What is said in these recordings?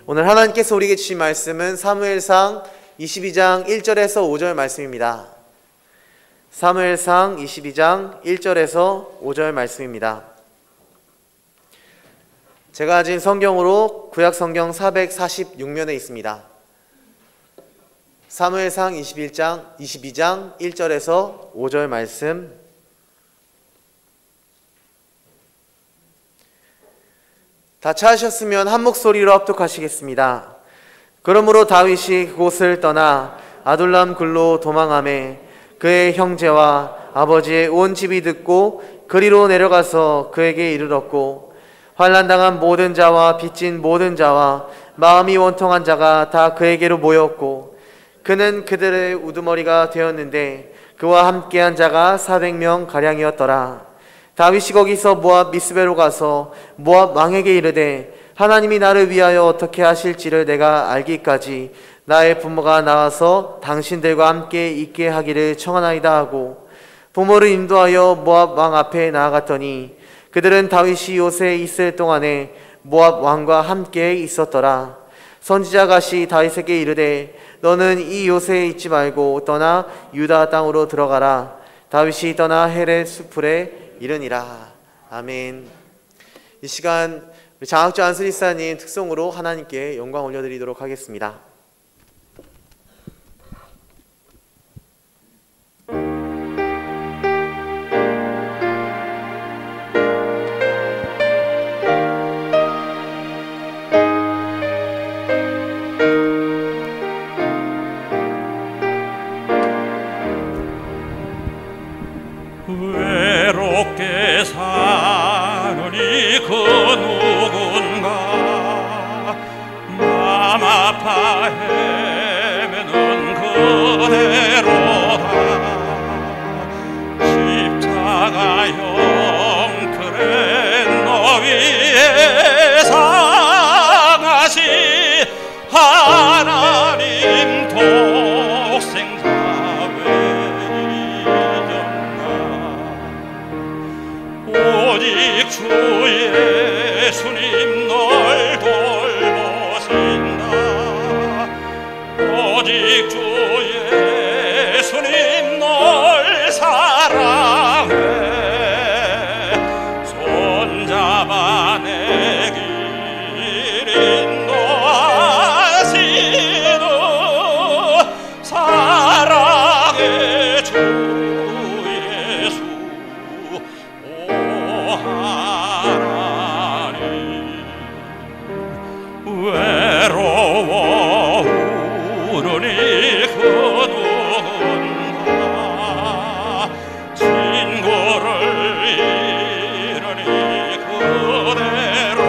오늘 하나님께서 우리에게 주신 말씀은 사무엘상 22장 1절에서 5절 말씀입니다. 사무엘상 22장 1절에서 5절 말씀입니다. 제가 가진 성경으로 구약성경 446면에 있습니다. 사무엘상 22장 1절에서 5절 말씀. 다 찾으셨으면 한 목소리로 합독하시겠습니다. 그러므로 다윗이 그곳을 떠나 아둘람 굴로 도망하매 그의 형제와 아버지의 온 집이 듣고 그리로 내려가서 그에게 이르렀고, 환난당한 모든 자와 빚진 모든 자와 마음이 원통한 자가 다 그에게로 모였고, 그는 그들의 우두머리가 되었는데 그와 함께한 자가 400명 가량이었더라. 다윗이 거기서 모압 미스베로 가서 모압 왕에게 이르되, 하나님이 나를 위하여 어떻게 하실지를 내가 알기까지 나의 부모가 나와서 당신들과 함께 있게 하기를 청하나이다 하고 부모를 인도하여 모압 왕 앞에 나아갔더니, 그들은 다윗이 요새에 있을 동안에 모압 왕과 함께 있었더라. 선지자 갓이 다윗에게 이르되, 너는 이 요새에 있지 말고 떠나 유다 땅으로 들어가라. 다윗이 떠나 헤렛 수풀에 이르니라. 아멘. 이 시간 우리 장학주 안수리사님 특송으로 하나님께 영광 올려드리도록 하겠습니다. 외롭게 사느니 그 누군가, 맘 아파 헤매는 그대로다. 십자가 영클에 너 위에 상하신 하나님 독생자 오직 주 예수님 널 돌보신다. 오직 주 예수님 널 사랑해. 손잡아 내 길 인도하시는 사랑의 주 예수. 외로워 우르니 그 누군가, 친구를 잃으니 그대로다.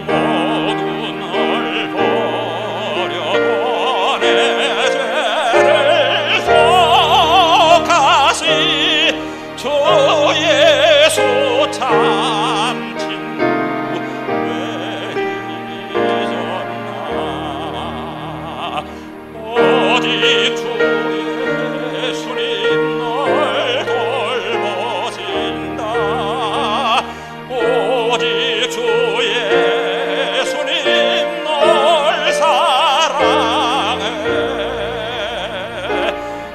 모두 널 버려도 내 죄를 속하시 주 예수 참 오직 주 예수님 널 돌보신다. 오직 주 예수님 널 사랑해.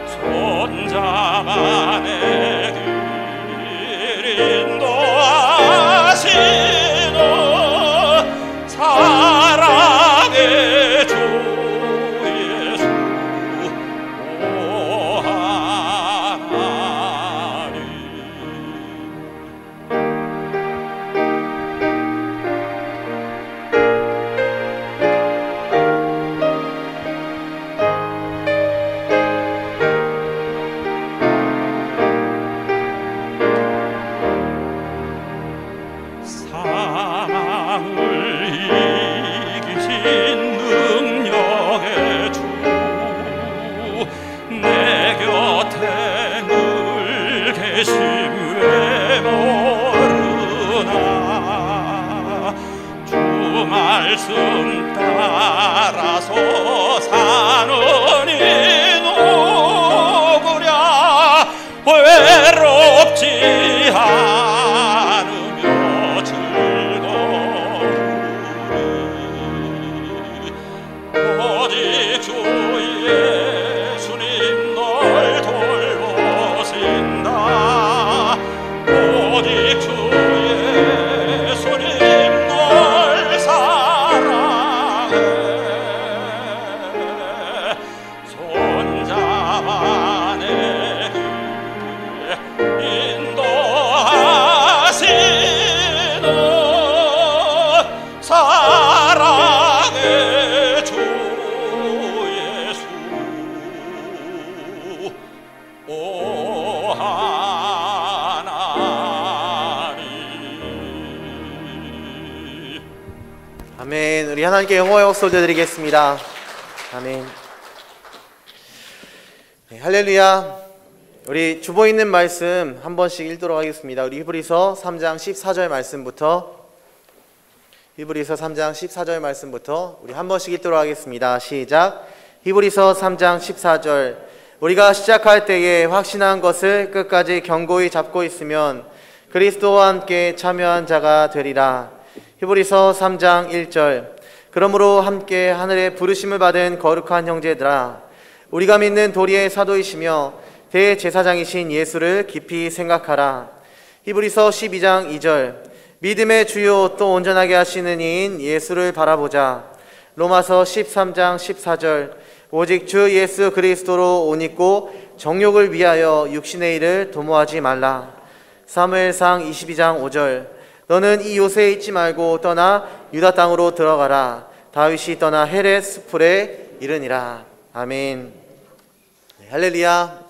손잡아 내 길 인도하시는 사랑의 주 말씀 따라서 사는 이 누구랴. 외롭지 않으며 즐거운 아멘. 우리 하나님께 영광의 박수 올려드리겠습니다. 아멘. 네, 할렐루야. 우리 주보 있는 말씀 한 번씩 읽도록 하겠습니다. 우리 히브리서 3장 14절 말씀부터 우리 한 번씩 읽도록 하겠습니다. 시작. 히브리서 3장 14절. 우리가 시작할 때에 확신한 것을 끝까지 견고히 잡고 있으면 그리스도와 함께 참여한 자가 되리라. 히브리서 3장 1절. 그러므로 함께 하늘의 부르심을 받은 거룩한 형제들아, 우리가 믿는 도리의 사도이시며 대제사장이신 예수를 깊이 생각하라. 히브리서 12장 2절. 믿음의 주요 또 온전하게 하시는 이인 예수를 바라보자. 로마서 13장 14절. 오직 주 예수 그리스도로 옷 입고 정욕을 위하여 육신의 일을 도모하지 말라. 사무엘상 22장 5절. 너는 이 요새에 있지 말고 떠나 유다 땅으로 들어가라. 다윗이 떠나 헤렛 수풀에 이르니라. 아멘. 네, 할렐루야.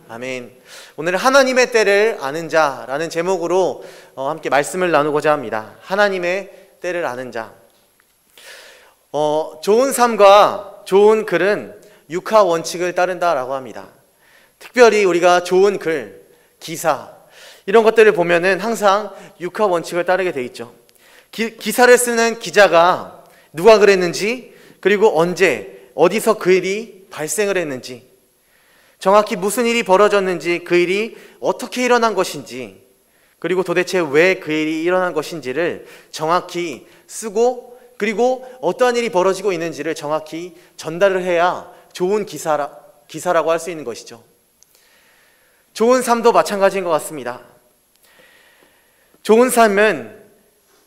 아멘. 오늘 하나님의 때를 아는 자라는 제목으로 함께 말씀을 나누고자 합니다. 하나님의 때를 아는 자. 좋은 삶과 좋은 글은 육하 원칙을 따른다라고 합니다. 특별히 우리가 좋은 글, 기사 이런 것들을 보면은 항상 육하 원칙을 따르게 돼 있죠. 기사를 쓰는 기자가 누가 그랬는지, 그리고 언제 어디서 그 일이 발생을 했는지, 정확히 무슨 일이 벌어졌는지, 그 일이 어떻게 일어난 것인지, 그리고 도대체 왜 그 일이 일어난 것인지를 정확히 쓰고, 그리고 어떠한 일이 벌어지고 있는지를 정확히 전달을 해야 좋은 기사라고 할 수 있는 것이죠. 좋은 삶도 마찬가지인 것 같습니다. 좋은 삶은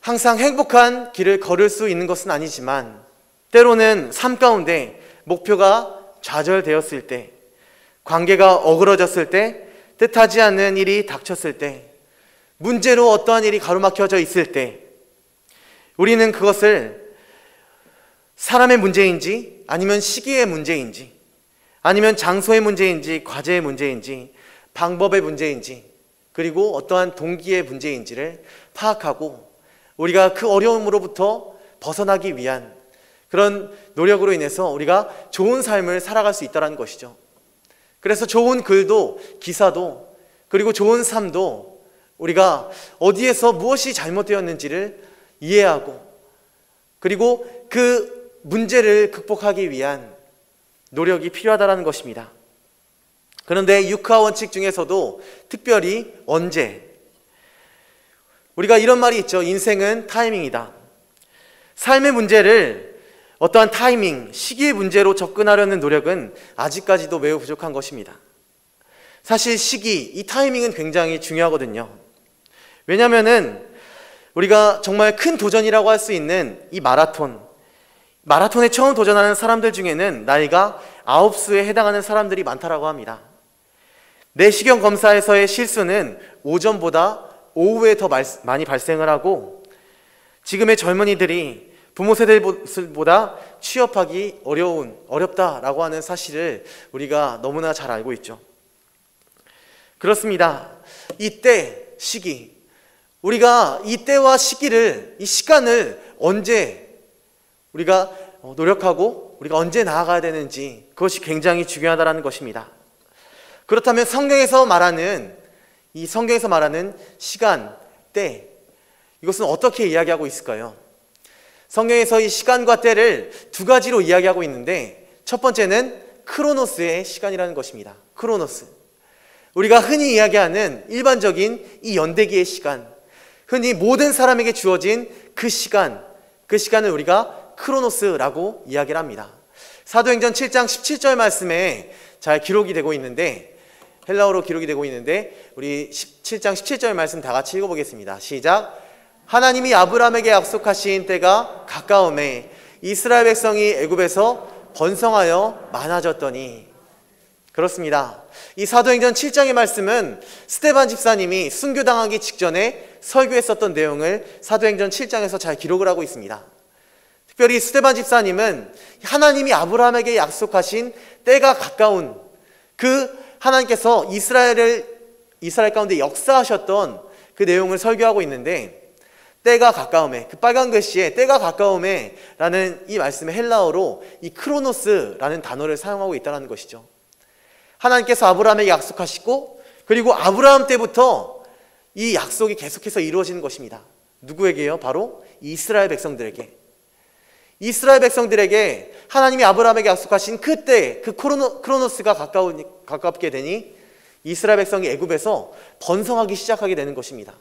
항상 행복한 길을 걸을 수 있는 것은 아니지만, 때로는 삶 가운데 목표가 좌절되었을 때, 관계가 어그러졌을 때, 뜻하지 않는 일이 닥쳤을 때, 문제로 어떠한 일이 가로막혀져 있을 때, 우리는 그것을 사람의 문제인지, 아니면 시기의 문제인지, 아니면 장소의 문제인지, 과제의 문제인지, 방법의 문제인지, 그리고 어떠한 동기의 문제인지를 파악하고 우리가 그 어려움으로부터 벗어나기 위한 그런 노력으로 인해서 우리가 좋은 삶을 살아갈 수 있다는 것이죠. 그래서 좋은 글도, 기사도, 그리고 좋은 삶도 우리가 어디에서 무엇이 잘못되었는지를 이해하고, 그리고 그 문제를 극복하기 위한 노력이 필요하다는 것입니다. 그런데 육하 원칙 중에서도 특별히 언제, 우리가 이런 말이 있죠. 인생은 타이밍이다. 삶의 문제를 어떠한 타이밍, 시기의 문제로 접근하려는 노력은 아직까지도 매우 부족한 것입니다. 사실 시기, 이 타이밍은 굉장히 중요하거든요. 왜냐하면은 우리가 정말 큰 도전이라고 할 수 있는 이 마라톤에 처음 도전하는 사람들 중에는 나이가 9수에 해당하는 사람들이 많다라고 합니다. 내시경 검사에서의 실수는 오전보다 오후에 더 많이 발생을 하고, 지금의 젊은이들이 부모 세대보다 취업하기 어렵다라고 하는 사실을 우리가 너무나 잘 알고 있죠. 그렇습니다. 이때, 시기, 우리가 이때와 시기를, 이 시간을 언제 우리가 노력하고 우리가 언제 나아가야 되는지, 그것이 굉장히 중요하다는 것입니다. 그렇다면 성경에서 말하는 시간, 때, 이것은 어떻게 이야기하고 있을까요? 성경에서 이 시간과 때를 두 가지로 이야기하고 있는데, 첫 번째는 크로노스의 시간이라는 것입니다. 크로노스. 우리가 흔히 이야기하는 일반적인 이 연대기의 시간, 흔히 모든 사람에게 주어진 그 시간을 우리가 크로노스라고 이야기를 합니다. 사도행전 7장 17절 말씀에 잘 기록이 되고 있는데, 헬라어로 기록이 되고 있는데, 우리 7장 17절 말씀 다 같이 읽어보겠습니다. 시작. 하나님이 아브라함에게 약속하신 때가 가까움에 이스라엘 백성이 애굽에서 번성하여 많아졌더니. 그렇습니다. 이 사도행전 7장의 말씀은 스데반 집사님이 순교당하기 직전에 설교했었던 내용을 사도행전 7장에서 잘 기록을 하고 있습니다. 특별히 스데반 집사님은 하나님이 아브라함에게 약속하신 때가 가까운, 그 하나님께서 이스라엘 가운데 역사하셨던 그 내용을 설교하고 있는데, 때가 가까움에, 그 빨간 글씨에 때가 가까움에 라는 이 말씀의 헬라어로 이 크로노스라는 단어를 사용하고 있다는 것이죠. 하나님께서 아브라함에게 약속하시고, 그리고 아브라함 때부터 이 약속이 계속해서 이루어지는 것입니다. 누구에게요? 바로 이스라엘 백성들에게. 이스라엘 백성들에게 하나님이 아브라함에게 약속하신 그때 그 크로노스가 가깝게 되니 이스라엘 백성이 애굽에서 번성하기 시작하게 되는 것입니다.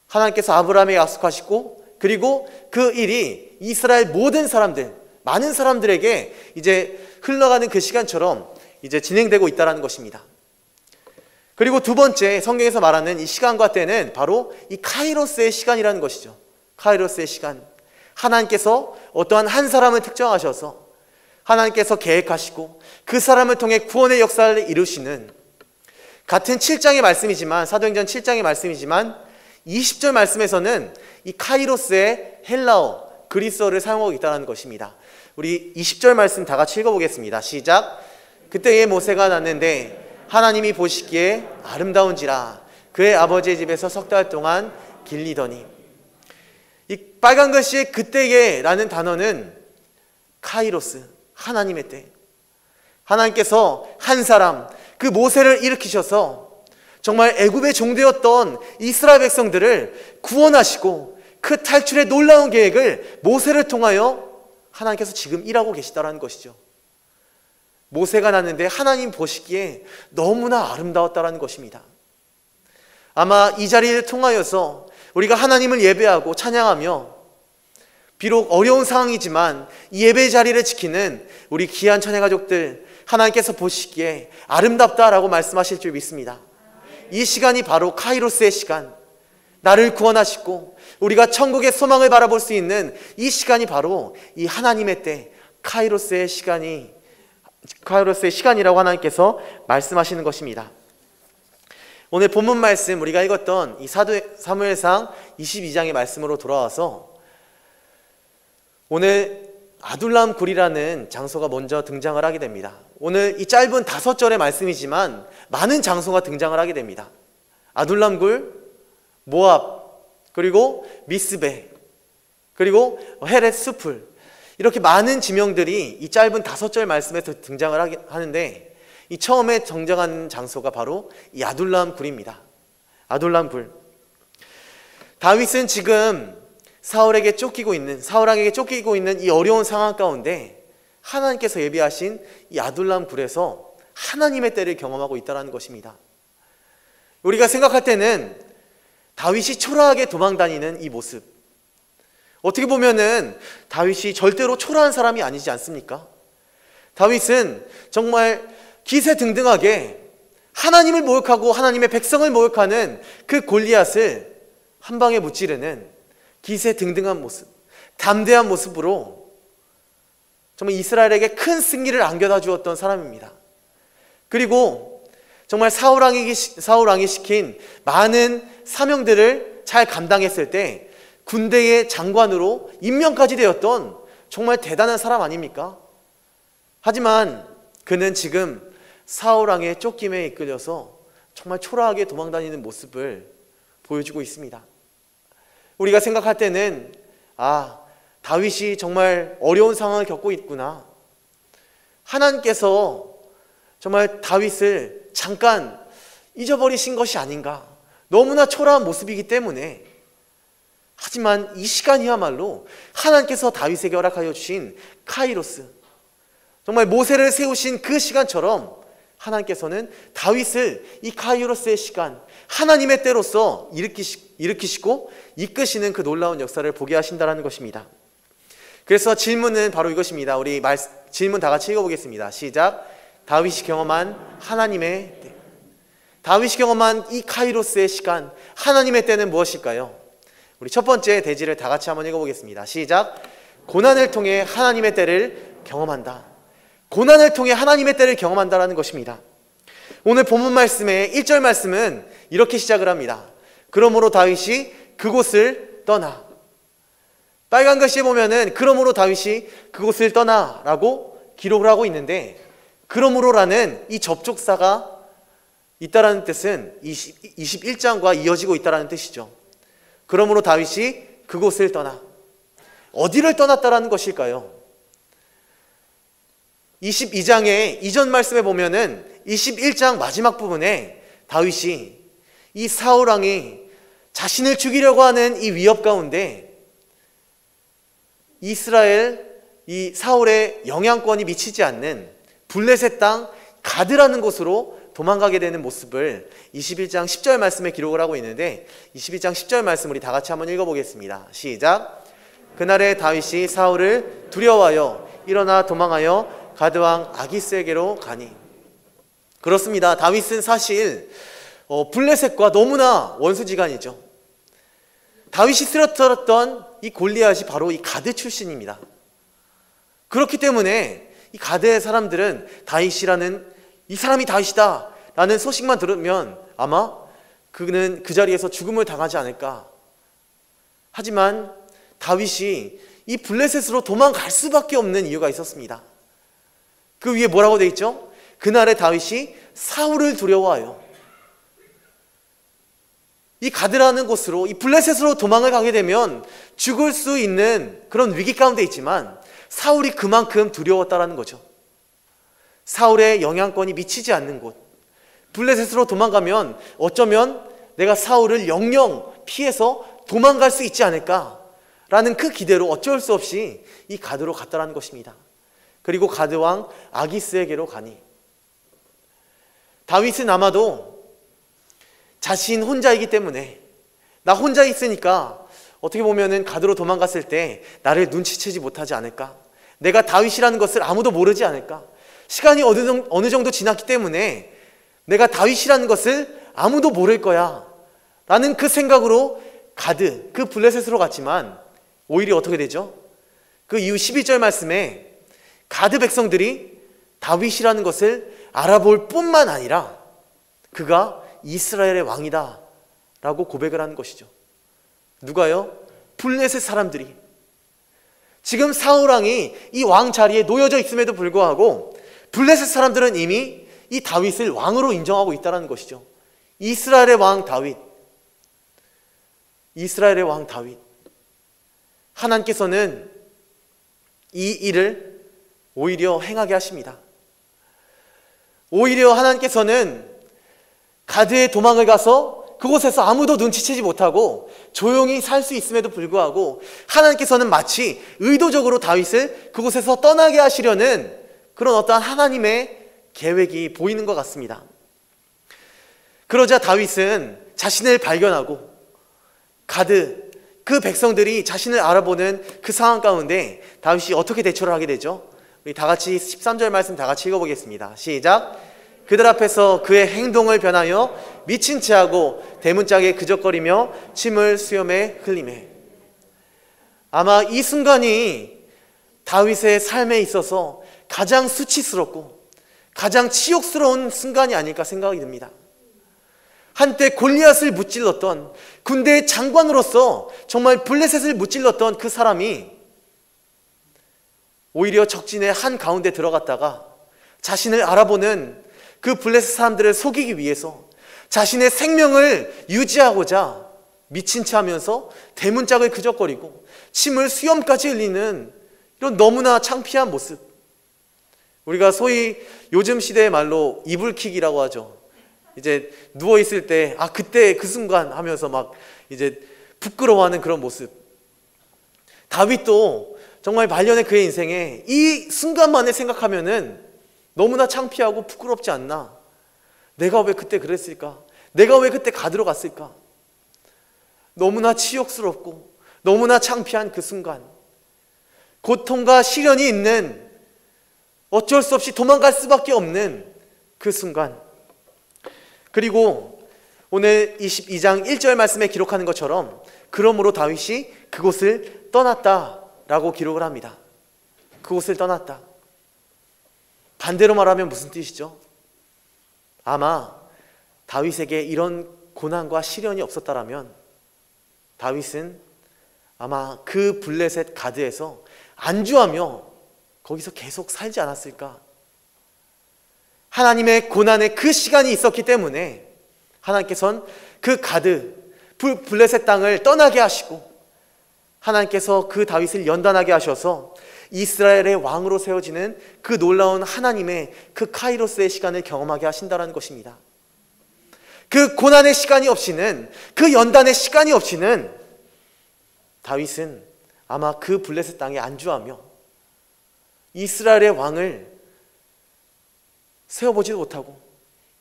하나님께서 아브라함에게 약속하시고, 그리고 그 일이 이스라엘 모든 사람들, 많은 사람들에게 이제 흘러가는 그 시간처럼 이제 진행되고 있다는 것입니다. 그리고 두 번째, 성경에서 말하는 이 시간과 때는 바로 이 카이로스의 시간이라는 것이죠. 카이로스의 시간. 하나님께서 어떠한 한 사람을 특정하셔서 하나님께서 계획하시고 그 사람을 통해 구원의 역사를 이루시는, 같은 7장의 말씀이지만, 사도행전 7장의 말씀이지만 20절 말씀에서는 이 카이로스의 헬라어, 그리스어를 사용하고 있다는 것입니다. 우리 20절 말씀 다 같이 읽어보겠습니다. 시작. 그때에 모세가 났는데 하나님이 보시기에 아름다운지라 그의 아버지의 집에서 석 달 동안 길리더니. 이 빨간 글씨의 그때에 라는 단어는 카이로스, 하나님의 때. 하나님께서 한 사람, 그 모세를 일으키셔서 정말 애굽의 종되었던 이스라엘 백성들을 구원하시고 그 탈출의 놀라운 계획을 모세를 통하여 하나님께서 지금 일하고 계시다는 것이죠. 모세가 났는데 하나님 보시기에 너무나 아름다웠다는 것입니다. 아마 이 자리를 통하여서 우리가 하나님을 예배하고 찬양하며, 비록 어려운 상황이지만 이 예배 자리를 지키는 우리 귀한 천혜가족들, 하나님께서 보시기에 아름답다라고 말씀하실 줄 믿습니다. 이 시간이 바로 카이로스의 시간, 나를 구원하시고 우리가 천국의 소망을 바라볼 수 있는 이 시간이 바로 이 하나님의 때, 카이로스의 시간이라고 하나님께서 말씀하시는 것입니다. 오늘 본문 말씀, 우리가 읽었던 이 사무엘상 22장의 말씀으로 돌아와서 오늘 아둘람 굴이라는 장소가 먼저 등장을 하게 됩니다. 오늘 이 짧은 5절의 말씀이지만 많은 장소가 등장을 하게 됩니다. 아둘람 굴, 모압, 그리고 미스베, 그리고 헤렛 수풀, 이렇게 많은 지명들이 이 짧은 5절 말씀에서 등장을 하는데, 이 처음에 등장하는 장소가 바로 이 아둘람 굴입니다. 아둘람 굴. 다윗은 지금 사울에게 쫓기고 있는 이 어려운 상황 가운데 하나님께서 예비하신 이 아둘람 굴에서 하나님의 때를 경험하고 있다는 것입니다. 우리가 생각할 때는 다윗이 초라하게 도망다니는 이 모습, 어떻게 보면은 다윗이 절대로 초라한 사람이 아니지 않습니까? 다윗은 정말 기세등등하게 하나님을 모욕하고 하나님의 백성을 모욕하는 그 골리앗을 한 방에 무찌르는 기세등등한 모습, 담대한 모습으로 정말 이스라엘에게 큰 승리를 안겨다 주었던 사람입니다. 그리고 정말 사울왕이 시킨 많은 사명들을 잘 감당했을 때 군대의 장관으로 임명까지 되었던 정말 대단한 사람 아닙니까? 하지만 그는 지금 사울왕의 쫓김에 이끌려서 정말 초라하게 도망다니는 모습을 보여주고 있습니다. 우리가 생각할 때는 다윗이 정말 어려운 상황을 겪고 있구나, 하나님께서 정말 다윗을 잠깐 잊어버리신 것이 아닌가, 너무나 초라한 모습이기 때문에. 하지만 이 시간이야말로 하나님께서 다윗에게 허락하여 주신 카이로스, 정말 모세를 세우신 그 시간처럼 하나님께서는 다윗을 이 카이로스의 시간, 하나님의 때로서 일으키시고 이끄시는 그 놀라운 역사를 보게 하신다는 것입니다. 그래서 질문은 바로 이것입니다. 우리 질문 다 같이 읽어보겠습니다. 시작. 다윗이 경험한 하나님의 때, 다윗이 경험한 이 카이로스의 시간, 하나님의 때는 무엇일까요? 우리 첫 번째 대지를 다 같이 한번 읽어보겠습니다. 시작. 고난을 통해 하나님의 때를 경험한다. 고난을 통해 하나님의 때를 경험한다라는 것입니다. 오늘 본문 말씀의 1절 말씀은 이렇게 시작을 합니다. 그러므로 다윗이 그곳을 떠나. 빨간 글씨에 보면은 그러므로 다윗이 그곳을 떠나라고 기록을 하고 있는데, 그러므로라는 이 접촉사가 있다라는 뜻은 21장과 이어지고 있다라는 뜻이죠. 그러므로 다윗이 그곳을 떠나 어디를 떠났다라는 것일까요? 22장의 이전 말씀에 보면은 21장 마지막 부분에 다윗이 이 사울 왕이 자신을 죽이려고 하는 이 위협 가운데 이스라엘 이 사울의 영향권이 미치지 않는 블레셋 땅 가드라는 곳으로 도망가게 되는 모습을 21장 10절 말씀에 기록을 하고 있는데 22장 10절 말씀 우리 다 같이 한번 읽어보겠습니다. 시작. 그날에 다윗이 사울을 두려워하여 일어나 도망하여 가드왕 아기스에게로 가니. 그렇습니다. 다윗은 사실 블레셋과 너무나 원수지간이죠. 다윗이 쓰러뜨렸던 이 골리앗이 바로 이 가드 출신입니다. 그렇기 때문에 이 가드의 사람들은 다윗이라는 이 사람이 다윗이다 라는 소식만 들으면 아마 그는 그 자리에서 죽음을 당하지 않을까. 하지만 다윗이 이 블레셋으로 도망갈 수밖에 없는 이유가 있었습니다. 그 위에 뭐라고 되어 있죠? 그날에 다윗이 사울을 두려워하여 이 가드라는 곳으로 이 블레셋으로 도망을 가게 되면 죽을 수 있는 그런 위기 가운데 있지만 사울이 그만큼 두려웠다라는 거죠. 사울의 영향권이 미치지 않는 곳 블레셋으로 도망가면 어쩌면 내가 사울을 영영 피해서 도망갈 수 있지 않을까라는 그 기대로 어쩔 수 없이 이 가드로 갔다라는 것입니다. 그리고 가드왕 아기스에게로 가니 다윗은 아마도 자신 혼자이기 때문에 나 혼자 있으니까 어떻게 보면은 가드로 도망갔을 때 나를 눈치채지 못하지 않을까, 내가 다윗이라는 것을 아무도 모르지 않을까, 시간이 어느 정도 지났기 때문에 내가 다윗이라는 것을 아무도 모를 거야 라는 그 생각으로 가드, 그 블레셋으로 갔지만 오히려 어떻게 되죠? 그 이후 12절 말씀에 가드 백성들이 다윗이라는 것을 알아볼 뿐만 아니라 그가 이스라엘의 왕이다 라고 고백을 하는 것이죠. 누가요? 블레셋 사람들이. 지금 사울 왕이 이 왕 자리에 놓여져 있음에도 불구하고 블레셋 사람들은 이미 이 다윗을 왕으로 인정하고 있다는 것이죠. 이스라엘의 왕 다윗. 이스라엘의 왕 다윗. 하나님께서는 이 일을 오히려 행하게 하십니다. 오히려 하나님께서는 가드에 도망을 가서 그곳에서 아무도 눈치채지 못하고 조용히 살 수 있음에도 불구하고 하나님께서는 마치 의도적으로 다윗을 그곳에서 떠나게 하시려는 그런 어떠한 하나님의 계획이 보이는 것 같습니다. 그러자 다윗은 자신을 발견하고 가드, 그 백성들이 자신을 알아보는 그 상황 가운데 다윗이 어떻게 대처를 하게 되죠? 우리 다 같이 13절 말씀 다 같이 읽어보겠습니다. 시작. 그들 앞에서 그의 행동을 변하여 미친 체하고 대문짝에 그적거리며 침을 수염에 흘리매. 아마 이 순간이 다윗의 삶에 있어서 가장 수치스럽고 가장 치욕스러운 순간이 아닐까 생각이 듭니다. 한때 골리앗을 무찔렀던, 군대의 장관으로서 정말 블레셋을 무찔렀던 그 사람이 오히려 적진의 한 가운데 들어갔다가 자신을 알아보는 그 블레셋 사람들을 속이기 위해서 자신의 생명을 유지하고자 미친 체 하면서 대문짝을 그적거리고 침을 수염까지 흘리는 이런 너무나 창피한 모습. 우리가 소위 요즘 시대의 말로 이불킥이라고 하죠. 이제 누워있을 때 그때 그 순간 하면서 막 이제 부끄러워하는 그런 모습. 다윗도 정말 말년의 그의 인생에 이 순간만을 생각하면은 너무나 창피하고 부끄럽지 않나? 내가 왜 그때 그랬을까? 내가 왜 그때 가드로 갔을까? 너무나 치욕스럽고 너무나 창피한 그 순간, 고통과 시련이 있는, 어쩔 수 없이 도망갈 수밖에 없는 그 순간. 그리고 오늘 22장 1절 말씀에 기록하는 것처럼 그러므로 다윗이 그곳을 떠났다라고 기록을 합니다. 그곳을 떠났다. 반대로 말하면 무슨 뜻이죠? 아마 다윗에게 이런 고난과 시련이 없었다라면 다윗은 아마 그 블레셋 가드에서 안주하며 거기서 계속 살지 않았을까? 하나님의 고난의 그 시간이 있었기 때문에 하나님께서는 그 가드, 블레셋 땅을 떠나게 하시고 하나님께서 그 다윗을 연단하게 하셔서 이스라엘의 왕으로 세워지는 그 놀라운 하나님의 그 카이로스의 시간을 경험하게 하신다는 것입니다. 그 고난의 시간이 없이는, 그 연단의 시간이 없이는 다윗은 아마 그 블레셋 땅에 안주하며 이스라엘의 왕을 세워보지도 못하고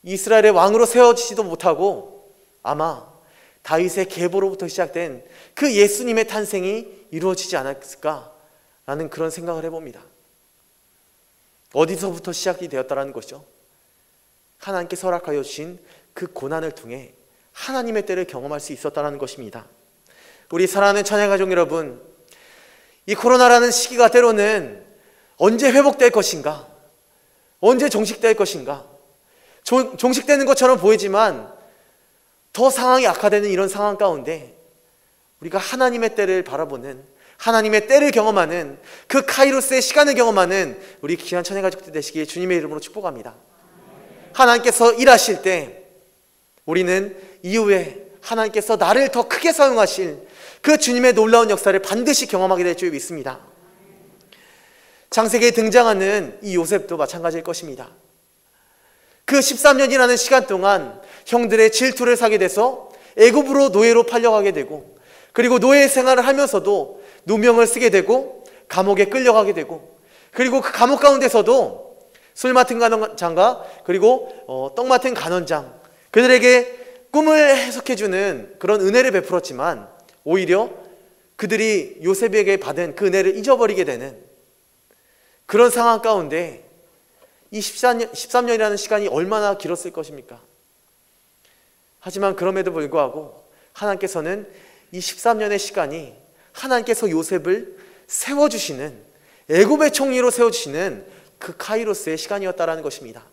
이스라엘의 왕으로 세워지지도 못하고 아마 다윗의 계보로부터 시작된 그 예수님의 탄생이 이루어지지 않았을까라는 그런 생각을 해봅니다. 어디서부터 시작이 되었다는 것이죠. 하나님께서 허락하여 주신 그 고난을 통해 하나님의 때를 경험할 수 있었다는 것입니다. 우리 사랑하는 찬양가족 여러분, 이 코로나라는 시기가 때로는 언제 회복될 것인가, 언제 종식될 것인가, 종식되는 것처럼 보이지만 더 상황이 악화되는 이런 상황 가운데 우리가 하나님의 때를 바라보는, 하나님의 때를 경험하는, 그 카이로스의 시간을 경험하는 우리 귀한 찬양가족들 되시기에 주님의 이름으로 축복합니다. 하나님께서 일하실 때 우리는 이후에 하나님께서 나를 더 크게 사용하실 그 주님의 놀라운 역사를 반드시 경험하게 될 줄 믿습니다. 창세기에 등장하는 이 요셉도 마찬가지일 것입니다. 그 13년이라는 시간 동안 형들의 질투를 사게 돼서 애굽으로 노예로 팔려가게 되고, 그리고 노예 생활을 하면서도 누명을 쓰게 되고 감옥에 끌려가게 되고, 그리고 그 감옥 가운데서도 술 맡은 간원장과 그리고 떡 맡은 간원장, 그들에게 꿈을 해석해주는 그런 은혜를 베풀었지만 오히려 그들이 요셉에게 받은 그 은혜를 잊어버리게 되는 그런 상황 가운데 이 13년이라는 시간이 얼마나 길었을 것입니까? 하지만 그럼에도 불구하고 하나님께서는 이 13년의 시간이 하나님께서 요셉을 세워주시는, 애굽의 총리로 세워주시는 그 카이로스의 시간이었다는 것입니다.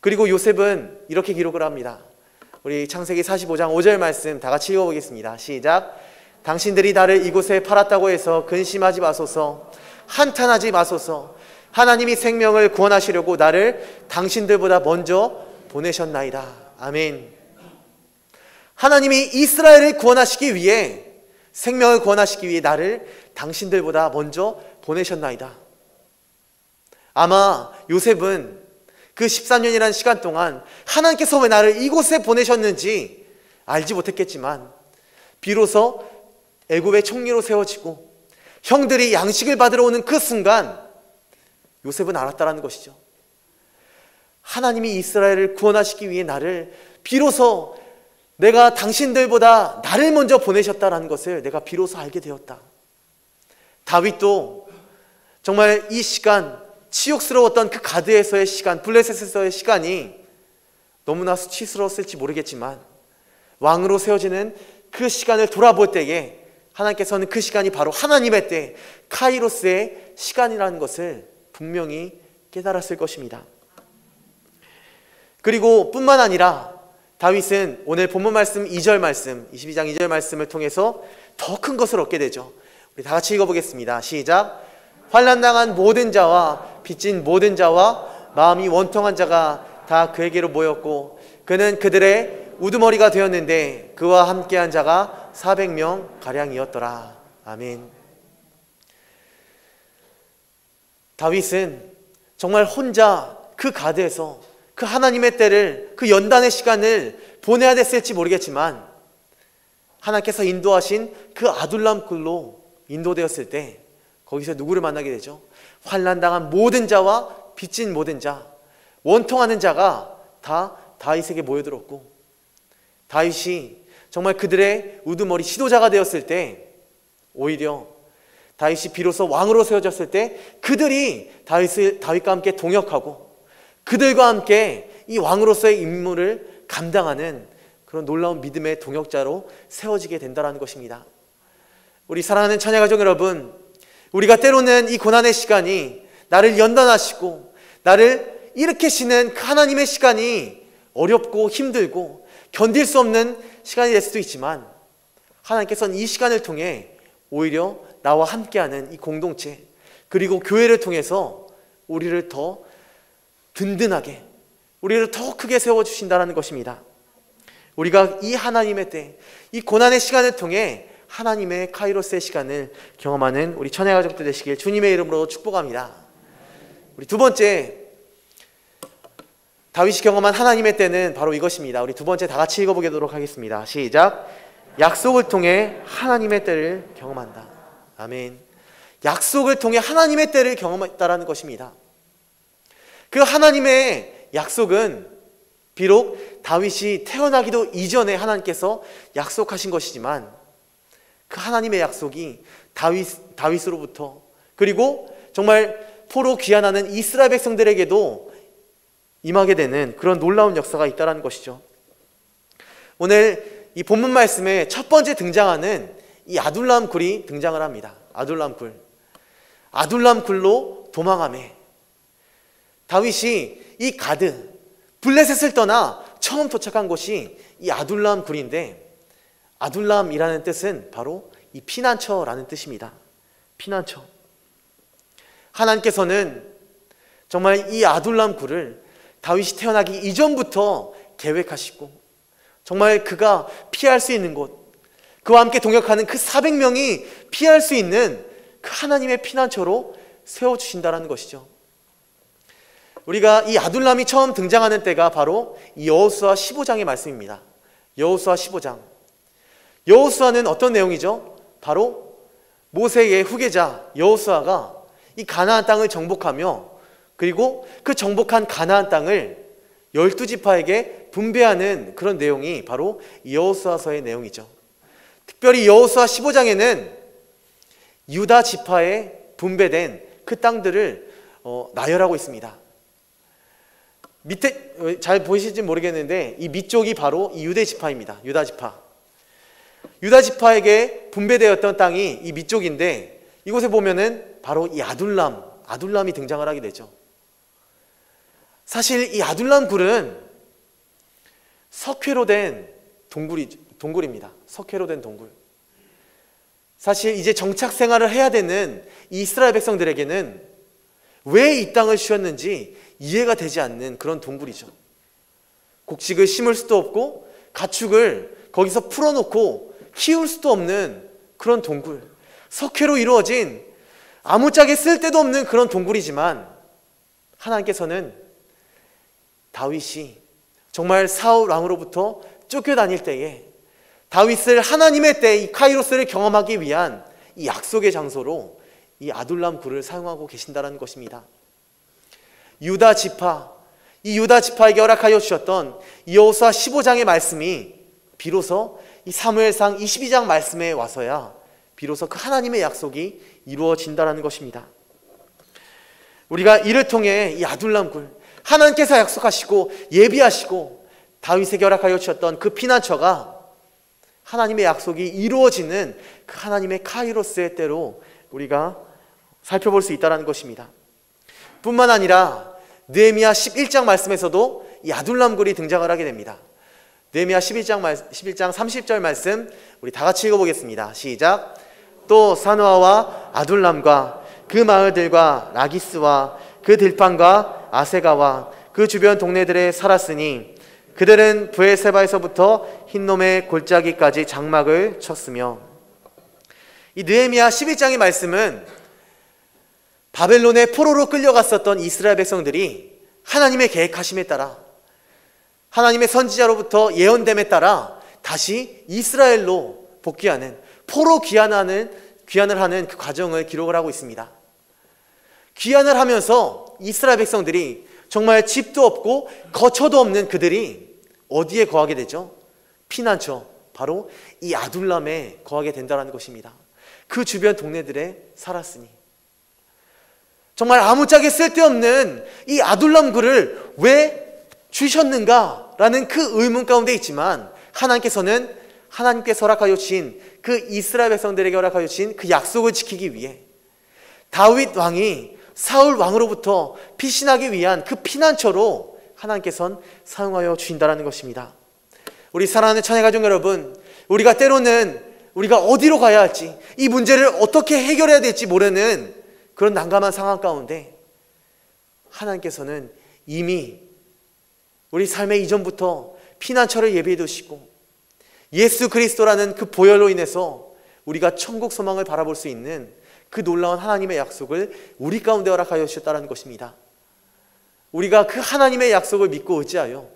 그리고 요셉은 이렇게 기록을 합니다. 우리 창세기 45장 5절 말씀 다 같이 읽어보겠습니다. 시작. 당신들이 나를 이곳에 팔았다고 해서 근심하지 마소서, 한탄하지 마소서. 하나님이 생명을 구원하시려고 나를 당신들보다 먼저 보내셨나이다. 아멘. 하나님이 이스라엘을 구원하시기 위해, 생명을 구원하시기 위해 나를 당신들보다 먼저 보내셨나이다. 아마 요셉은 그 13년이라는 시간 동안 하나님께서 왜 나를 이곳에 보내셨는지 알지 못했겠지만 비로소 애굽의 총리로 세워지고 형들이 양식을 받으러 오는 그 순간 요셉은 알았다는 것이죠. 하나님이 이스라엘을 구원하시기 위해 나를 비로소, 내가 당신들보다 나를 먼저 보내셨다는 것을 내가 비로소 알게 되었다. 다윗도 정말 이 시간, 치욕스러웠던 그 가드에서의 시간, 블레셋에서의 시간이 너무나 수치스러웠을지 모르겠지만 왕으로 세워지는 그 시간을 돌아볼 때에 하나님께서는 그 시간이 바로 하나님의 때, 카이로스의 시간이라는 것을 분명히 깨달았을 것입니다. 그리고 뿐만 아니라 다윗은 오늘 본문 말씀 2절 말씀, 22장 2절 말씀을 통해서 더 큰 것을 얻게 되죠. 우리 다 같이 읽어보겠습니다. 시작. 환난당한 모든 자와 빚진 모든 자와 마음이 원통한 자가 다 그에게로 모였고 그는 그들의 우두머리가 되었는데 그와 함께한 자가 400명 가량이었더라. 아멘. 다윗은 정말 혼자 그 가드에서 그 하나님의 때를, 그 연단의 시간을 보내야 됐을지 모르겠지만 하나님께서 인도하신 그 아둘람 굴로 인도되었을 때 거기서 누구를 만나게 되죠? 환난당한 모든 자와 빚진 모든 자, 원통하는 자가 다 다윗에게 모여들었고 다윗이 정말 그들의 우두머리 지도자가 되었을 때 오히려 다윗이 비로소 왕으로 세워졌을 때 그들이 다윗과 함께 동역하고 그들과 함께 이 왕으로서의 임무를 감당하는 그런 놀라운 믿음의 동역자로 세워지게 된다는 것입니다. 우리 사랑하는 찬양가족 여러분, 우리가 때로는 이 고난의 시간이 나를 연단하시고 나를 일으키시는 그 하나님의 시간이 어렵고 힘들고 견딜 수 없는 시간이 될 수도 있지만 하나님께서는 이 시간을 통해 오히려 나와 함께하는 이 공동체 그리고 교회를 통해서 우리를 더 든든하게, 우리를 더 크게 세워주신다는 것입니다. 우리가 이 하나님의 때, 이 고난의 시간을 통해 하나님의 카이로스의 시간을 경험하는 우리 천혜가족들 되시길 주님의 이름으로 축복합니다. 우리 두 번째, 다윗이 경험한 하나님의 때는 바로 이것입니다. 우리 두 번째 다 같이 읽어보도록 하겠습니다. 시작. 약속을 통해 하나님의 때를 경험한다. 아멘. 약속을 통해 하나님의 때를 경험했다라는 것입니다. 그 하나님의 약속은 비록 다윗이 태어나기도 이전에 하나님께서 약속하신 것이지만 그 하나님의 약속이 다윗으로부터 그리고 정말 포로 귀환하는 이스라엘 백성들에게도 임하게 되는 그런 놀라운 역사가 있다는 것이죠. 오늘 이 본문 말씀에 첫 번째 등장하는 이 아둘람 굴이 등장을 합니다. 아둘람 굴. 아둘람 굴로 도망하매 다윗이 이 가드 블레셋을 떠나 처음 도착한 곳이 이 아둘람 굴인데, 아둘람이라는 뜻은 바로 이 피난처라는 뜻입니다. 피난처. 하나님께서는 정말 이 아둘람 굴을 다윗이 태어나기 이전부터 계획하시고 정말 그가 피할 수 있는 곳, 그와 함께 동역하는 그 400명이 피할 수 있는 그 하나님의 피난처로 세워주신다는 것이죠. 우리가 이 아둘람이 처음 등장하는 때가 바로 이 여호수아 15장의 말씀입니다. 여호수아 15장. 여호수아는 어떤 내용이죠? 바로 모세의 후계자 여호수아가 이 가나안 땅을 정복하며 그리고 그 정복한 가나안 땅을 12지파에게 분배하는 그런 내용이 바로 여호수아서의 내용이죠. 특별히 여호수아 15장에는 유다 지파에 분배된 그 땅들을 나열하고 있습니다. 밑에 잘 보이실지 모르겠는데 이 밑쪽이 바로 이 유대 지파입니다. 유다 지파. 유다 지파에게 분배되었던 땅이 이 밑쪽인데 이곳에 보면은 바로 이 아둘람이 등장을 하게 되죠. 사실 이 아둘람 굴은 석회로 된 동굴입니다. 석회로 된 동굴. 사실 이제 정착 생활을 해야 되는 이 이스라엘 백성들에게는 왜 이 땅을 주셨는지 이해가 되지 않는 그런 동굴이죠. 곡식을 심을 수도 없고 가축을 거기서 풀어놓고 키울 수도 없는 그런 동굴, 석회로 이루어진 아무짝에 쓸데도 없는 그런 동굴이지만 하나님께서는 다윗이 정말 사울 왕으로부터 쫓겨다닐 때에 다윗을 하나님의 때 이 카이로스를 경험하기 위한 이 약속의 장소로 이 아둘람 굴을 사용하고 계신다는 것입니다. 유다 지파, 이 유다 지파에게 허락하여 주셨던 여호수아 15장의 말씀이 비로소 이 사무엘상 22장 말씀에 와서야 비로소 그 하나님의 약속이 이루어진다는 것입니다. 우리가 이를 통해 이 아둘람 굴, 하나님께서 약속하시고 예비하시고 다윗에게 허락하여 주셨던 그 피난처가 하나님의 약속이 이루어지는 그 하나님의 카이로스의 때로 우리가 살펴볼 수 있다는 것입니다. 뿐만 아니라 느헤미야 11장 말씀에서도 이 아둘람 굴이 등장을 하게 됩니다. 느헤미야 11장 30절 말씀 우리 다 같이 읽어보겠습니다. 시작. 또 사노아와 아둘람과 그 마을들과 라기스와 그 들판과 아세가와 그 주변 동네들에 살았으니 그들은 브엘세바에서부터 흰놈의 골짜기까지 장막을 쳤으며, 이 느헤미야 11장의 말씀은 바벨론의 포로로 끌려갔었던 이스라엘 백성들이 하나님의 계획하심에 따라 하나님의 선지자로부터 예언됨에 따라 다시 이스라엘로 복귀하는 포로 귀환을 하는 그 과정을 기록을 하고 있습니다. 귀환을 하면서 이스라엘 백성들이 정말 집도 없고 거처도 없는 그들이 어디에 거하게 되죠? 피난처, 바로 이 아둘람에 거하게 된다는 것입니다. 그 주변 동네들에 살았으니 정말 아무짝에 쓸데없는 이 아둘람 굴을 왜 주셨는가라는 그 의문 가운데 있지만 하나님께서 허락하여 주신 그 이스라엘 백성들에게 허락하여 주신 그 약속을 지키기 위해 다윗 왕이 사울 왕으로부터 피신하기 위한 그 피난처로 하나님께서는 사용하여 주신다는 것입니다. 우리 사랑하는 천혜가족 여러분, 우리가 때로는 우리가 어디로 가야 할지, 이 문제를 어떻게 해결해야 될지 모르는 그런 난감한 상황 가운데 하나님께서는 이미 우리 삶의 이전부터 피난처를 예비해 두시고 예수 그리스도라는 그 보혈로 인해서 우리가 천국 소망을 바라볼 수 있는 그 놀라운 하나님의 약속을 우리 가운데 허락하여 주셨다는 것입니다. 우리가 그 하나님의 약속을 믿고 의지하여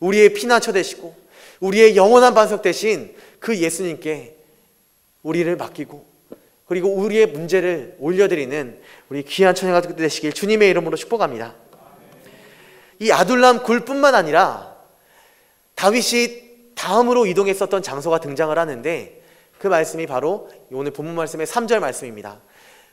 우리의 피난처 되시고 우리의 영원한 반석 되신 그 예수님께 우리를 맡기고 그리고 우리의 문제를 올려드리는 우리 귀한 처녀가 되시길 주님의 이름으로 축복합니다. 이 아둘람 굴뿐만 아니라 다윗이 다음으로 이동했었던 장소가 등장을 하는데 그 말씀이 바로 오늘 본문 말씀의 3절 말씀입니다.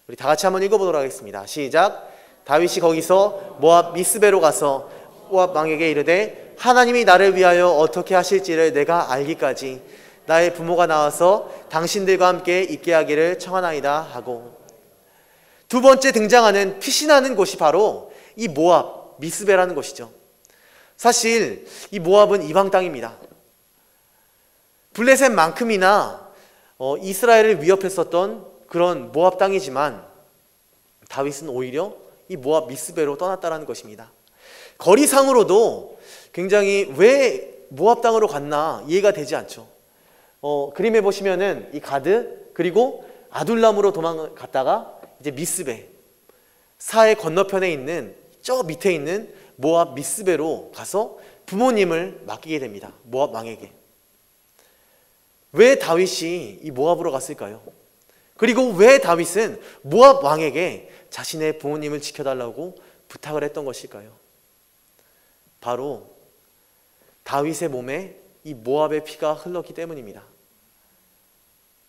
우리 다 같이 한번 읽어보도록 하겠습니다. 시작. 다윗이 거기서 모압 미스베로 가서 모압 왕에게 이르되 하나님이 나를 위하여 어떻게 하실지를 내가 알기까지 나의 부모가 나와서 당신들과 함께 있게 하기를 청하나이다 하고, 두 번째 등장하는 피신하는 곳이 바로 이 모압 미스베라는 곳이죠. 사실 이 모압은 이방 땅입니다. 블레셋만큼이나 이스라엘을 위협했었던 그런 모압 땅이지만 다윗은 오히려 이 모압 미스베로 떠났다는 것입니다. 거리상으로도 굉장히 왜 모압 땅으로 갔나 이해가 되지 않죠. 그림에 보시면은 이 가드 그리고 아둘람으로 도망갔다가 이제 미스베 사해 건너편에 있는 저 밑에 있는 모압 미스베로 가서 부모님을 맡기게 됩니다. 모압 왕에게. 왜 다윗이 이 모압으로 갔을까요? 그리고 왜 다윗은 모압 왕에게 자신의 부모님을 지켜달라고 부탁을 했던 것일까요? 바로 다윗의 몸에 이 모압의 피가 흘렀기 때문입니다.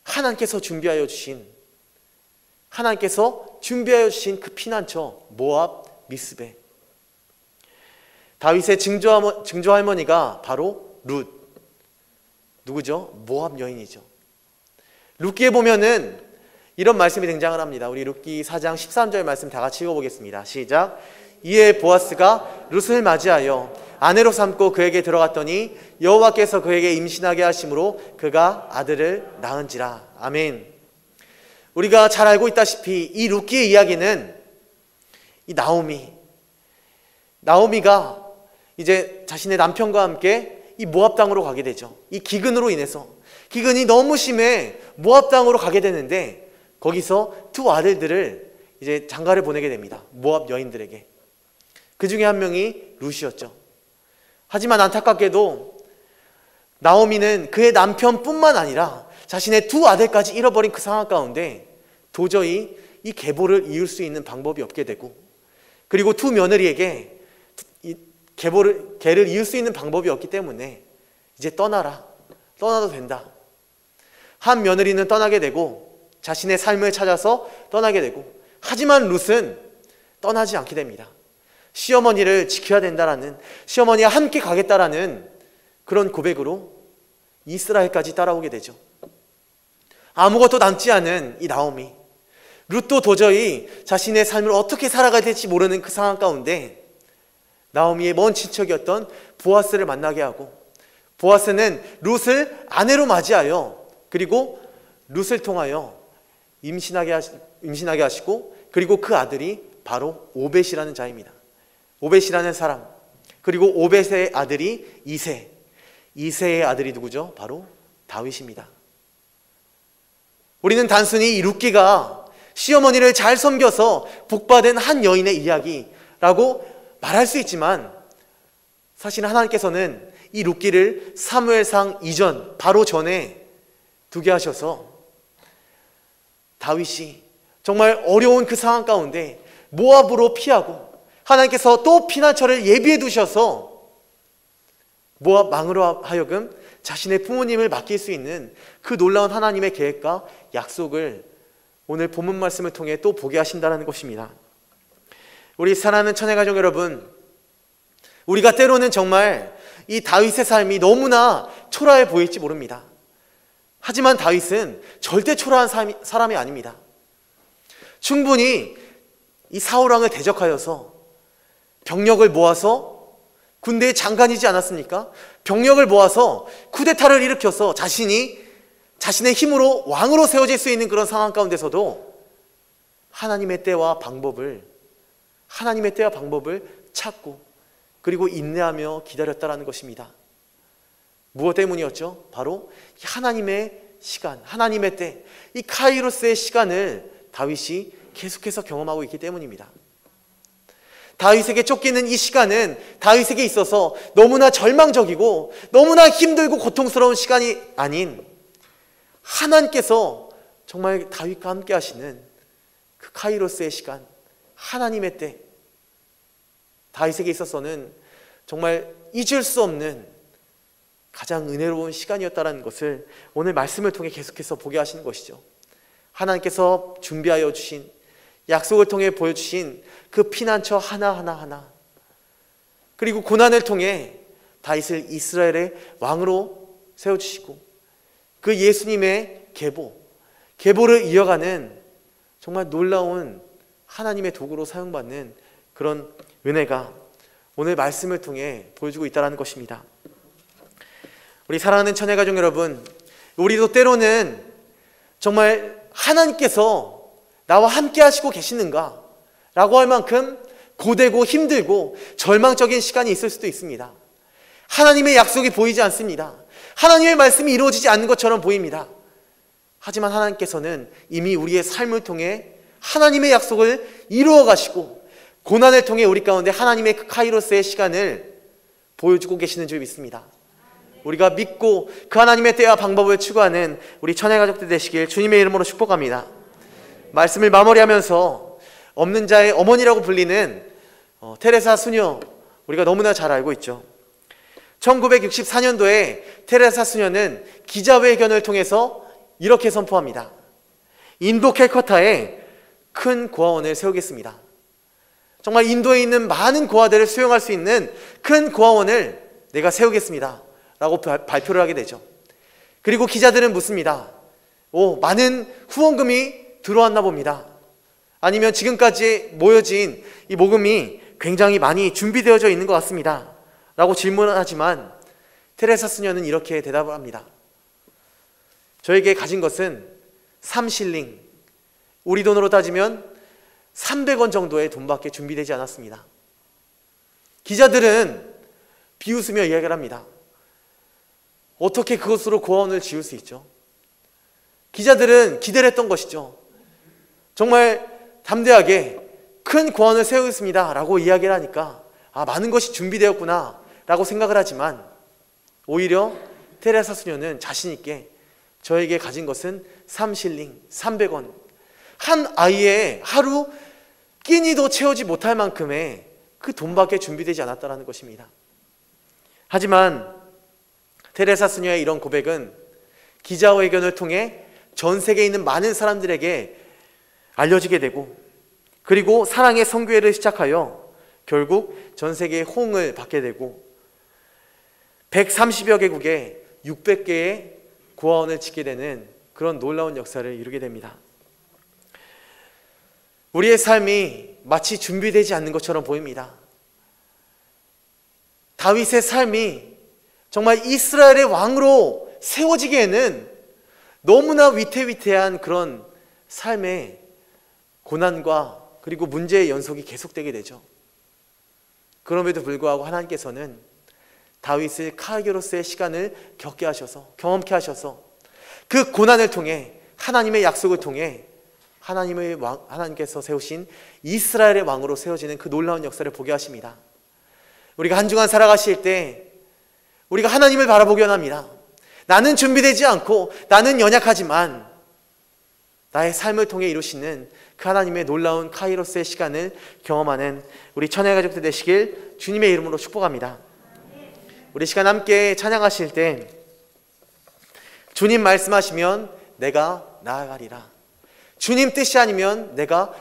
하나님께서 준비하여 주신 그 피난처 모압 미스베. 다윗의 증조 할머니가 바로 룻. 누구죠? 모압 여인이죠. 룻기에 보면은 이런 말씀이 등장을 합니다. 우리 룻기 4장 13절 말씀 다 같이 읽어보겠습니다. 시작. 이에 보아스가 룻을 맞이하여 아내로 삼고 그에게 들어갔더니 여호와께서 그에게 임신하게 하심으로 그가 아들을 낳은지라. 아멘. 우리가 잘 알고 있다시피 이 룻기의 이야기는 이 나오미가 이제 자신의 남편과 함께 이 모압 땅으로 가게 되죠. 이 기근으로 인해서 기근이 너무 심해 모압 땅으로 가게 되는데 거기서 두 아들들을 이제 장가를 보내게 됩니다. 모압 여인들에게. 그 중에 한 명이 룻이었죠. 하지만 안타깝게도 나오미는 그의 남편뿐만 아니라 자신의 두 아들까지 잃어버린 그 상황 가운데 도저히 이 계보를 이을 수 있는 방법이 없게 되고, 그리고 두 며느리에게 계를 이을 수 있는 방법이 없기 때문에 이제 떠나도 된다. 한 며느리는 떠나게 되고 자신의 삶을 찾아서 떠나게 되고, 하지만 룻은 떠나지 않게 됩니다. 시어머니를 지켜야 된다라는, 시어머니와 함께 가겠다라는 그런 고백으로 이스라엘까지 따라오게 되죠. 아무것도 남지 않은 이 나오미, 룻도 도저히 자신의 삶을 어떻게 살아가야 될지 모르는 그 상황 가운데 나오미의 먼 친척이었던 보아스를 만나게 하고, 보아스는 룻을 아내로 맞이하여 그리고 룻을 통하여 임신하게 하시고, 그리고 그 아들이 바로 오벳이라는 자입니다. 오벳이라는 사람, 그리고 오벳의 아들이 이새의 아들이 누구죠? 바로 다윗입니다. 우리는 단순히 이 룻기가 시어머니를 잘 섬겨서 복받은 한 여인의 이야기라고 말할 수 있지만, 사실 하나님께서는 이 룻기를 사무엘상 이전 바로 전에 두게 하셔서 다윗이 정말 어려운 그 상황 가운데 모압으로 피하고, 하나님께서 또 피난처를 예비해 두셔서 모압 왕으로 하여금 자신의 부모님을 맡길 수 있는 그 놀라운 하나님의 계획과 약속을 오늘 본문 말씀을 통해 또 보게 하신다는 것입니다. 우리 사랑하는 처녀가족 여러분, 우리가 때로는 정말 이 다윗의 삶이 너무나 초라해 보일지 모릅니다. 하지만 다윗은 절대 초라한 사람이 아닙니다. 충분히 이 사울왕을 대적하여서 병력을 모아서, 군대의 장관이지 않았습니까? 병력을 모아서 쿠데타를 일으켜서 자신의 힘으로 왕으로 세워질 수 있는 그런 상황 가운데서도 하나님의 때와 방법을 찾고 그리고 인내하며 기다렸다라는 것입니다. 무엇 때문이었죠? 바로 하나님의 시간, 하나님의 때, 이 카이로스의 시간을 다윗이 계속해서 경험하고 있기 때문입니다. 다윗에게 쫓기는 이 시간은 다윗에게 있어서 너무나 절망적이고 너무나 힘들고 고통스러운 시간이 아닌, 하나님께서 정말 다윗과 함께 하시는 그 카이로스의 시간, 하나님의 때, 다윗에게 있어서는 정말 잊을 수 없는 가장 은혜로운 시간이었다는 것을 오늘 말씀을 통해 계속해서 보게 하시는 것이죠. 하나님께서 준비하여 주신, 약속을 통해 보여주신 그 피난처 하나하나, 그리고 고난을 통해 다윗을 이스라엘의 왕으로 세워주시고 그 예수님의 계보를 이어가는 정말 놀라운 하나님의 도구로 사용받는 그런 은혜가 오늘 말씀을 통해 보여주고 있다는 것입니다. 우리 사랑하는 처녀가족 여러분, 우리도 때로는 정말 하나님께서 나와 함께 하시고 계시는가 라고 할 만큼 고되고 힘들고 절망적인 시간이 있을 수도 있습니다. 하나님의 약속이 보이지 않습니다. 하나님의 말씀이 이루어지지 않는 것처럼 보입니다. 하지만 하나님께서는 이미 우리의 삶을 통해 하나님의 약속을 이루어 가시고 고난을 통해 우리 가운데 하나님의 그 카이로스의 시간을 보여주고 계시는 줄 믿습니다. 우리가 믿고 그 하나님의 때와 방법을 추구하는 우리 처녀가족들 되시길 주님의 이름으로 축복합니다. 말씀을 마무리하면서 없는 자의 어머니라고 불리는 테레사 수녀, 우리가 너무나 잘 알고 있죠. 1964년도에 테레사 수녀는 기자회견을 통해서 이렇게 선포합니다. 인도 캘커타에 큰 고아원을 세우겠습니다. 정말 인도에 있는 많은 고아들을 수용할 수 있는 큰 고아원을 내가 세우겠습니다 라고 발표를 하게 되죠. 그리고 기자들은 묻습니다. 많은 후원금이 들어왔나 봅니다. 아니면 지금까지 모여진 이 모금이 굉장히 많이 준비되어져 있는 것 같습니다 라고 질문을 하지만 테레사 수녀는 이렇게 대답을 합니다. 저에게 가진 것은 3실링, 우리 돈으로 따지면 300원 정도의 돈밖에 준비되지 않았습니다. 기자들은 비웃으며 이야기를 합니다. 어떻게 그것으로 고아원을 지을 수 있죠? 기자들은 기대를 했던 것이죠. 정말 담대하게 큰 고아원을 세우겠습니다 라고 이야기를 하니까 많은 것이 준비되었구나 라고 생각을 하지만 오히려 테레사 수녀는 자신 있게 저에게 가진 것은 3실링, 300원, 한 아이의 하루 끼니도 채우지 못할 만큼의 그 돈밖에 준비되지 않았다는 것입니다. 하지만 테레사 수녀의 이런 고백은 기자회견을 통해 전 세계에 있는 많은 사람들에게 알려지게 되고, 그리고 사랑의 선교회를 시작하여 결국 전 세계에 호응을 받게 되고 130여 개국에 600개의 고아원을 짓게 되는 그런 놀라운 역사를 이루게 됩니다. 우리의 삶이 마치 준비되지 않는 것처럼 보입니다. 다윗의 삶이 정말 이스라엘의 왕으로 세워지기에는 너무나 위태위태한 그런 삶의 고난과 그리고 문제의 연속이 계속되게 되죠. 그럼에도 불구하고 하나님께서는 다윗을 카이로스의 시간을 겪게 하셔서, 경험케 하셔서 그 고난을 통해 하나님의 약속을 통해 하나님께서 세우신 이스라엘의 왕으로 세워지는 그 놀라운 역사를 보게 하십니다. 우리가 한 주간 살아가실 때 우리가 하나님을 바라보기 원합니다. 나는 준비되지 않고 나는 연약하지만 나의 삶을 통해 이루시는 그 하나님의 놀라운 카이로스의 시간을 경험하는 우리 처녀가족들 되시길 주님의 이름으로 축복합니다. 우리 시간 함께 찬양하실 때 주님 말씀하시면 내가 나아가리라, 주님 뜻이 아니면 내가